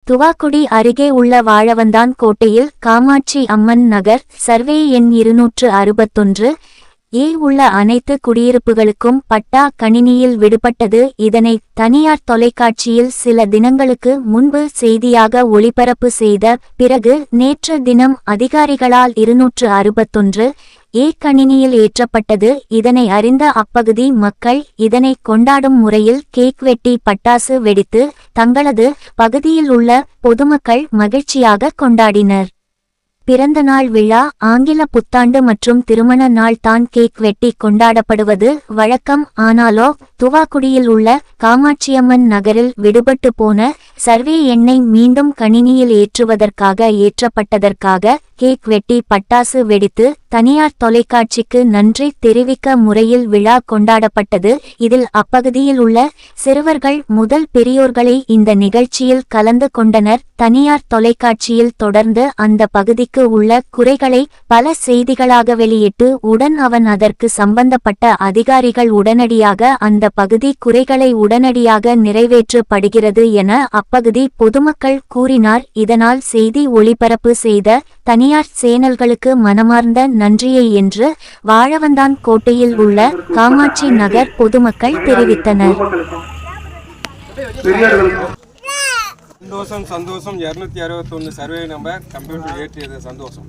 துவாக்குடி அருகே உள்ள வாழவந்தான் கோட்டையில் காமாட்சி அம்மன் நகர் சர்வே எண் 261 உள்ள அனைத்து குடியிருப்புகளுக்கும் பட்டா கணினியில் விடுபட்டது. இதனை தனியார் தொலைக்காட்சியில் சில தினங்களுக்கு முன்பு செய்தியாக ஒளிபரப்பு செய்த பிறகு நேற்று தினம் அதிகாரிகளால் 261 கணினியில் ஏற்றப்பட்டது. இதனை அறிந்த அப்பகுதி மக்கள் இதனை கொண்டாடும் முறையில் கேக் வெட்டி பட்டாசு வெடித்து தங்களது பகுதியில் உள்ள பொதுமக்கள் மகிழ்ச்சியாக கொண்டாடினர். பிறந்தநாள் விழா, ஆங்கில புத்தாண்டு மற்றும் திருமண நாள் தான் கேக் வெட்டி கொண்டாடப்படுவது வழக்கம். ஆனாலோ துவாக்குடியில் உள்ள காமாட்சியம்மன் நகரில் விடுபட்டு போன சர்வே எண்ணை மீண்டும் கணினியில் ஏற்றப்பட்டதற்காக கேக் வெட்டி பட்டாசு வெடித்து தனியார் தொலைக்காட்சிக்கு நன்றி தெரிவிக்க முறையில் விழா கொண்டாடப்பட்டது. இதில் அப்பகுதியில் உள்ள சிறுவர்கள் முதல் பெரியோர்களை இந்த நிகழ்ச்சியில் கலந்து கொண்டனர். தனியார் தொலைக்காட்சியில் தொடர்ந்து அந்த பகுதிக்கு உள்ள குறைகளை பல செய்திகளாக வெளியிட்டு அவன் அதற்கு சம்பந்தப்பட்ட அதிகாரிகள் உடனடியாக அந்த பகுதி குறைகளை உடனடியாக நிறைவேற்றப்படுகிறது என அப்பகுதி பொதுமக்கள் கூறினார். இதனால் செய்தி ஒளிபரப்பு செய்த தனியார் சேனல்களுக்கு மனமார்ந்த நன்றியை என்று வாழவந்தான் கோட்டையில் உள்ள காமாட்சி நகர் பொதுமக்கள் தெரிவித்தனர். சந்தோஷம் 261 சர்வே நம்பர் கம்ப்யூட்டர் ஏற்றியது சந்தோஷம்.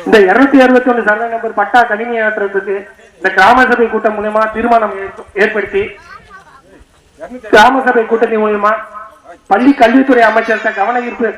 இந்த 261 சர்வே நம்பர் பட்டா கணினி ஏற்றுறதுக்கு இந்த கிராம சபை கூட்டம் மூலமா தீர்மானம் ஏற்படுத்தி கிராம சபை கூட்டத்தின் மூலமா பள்ளி கல்வித்துறை அமைச்சர் கவன ஈர்ப்பு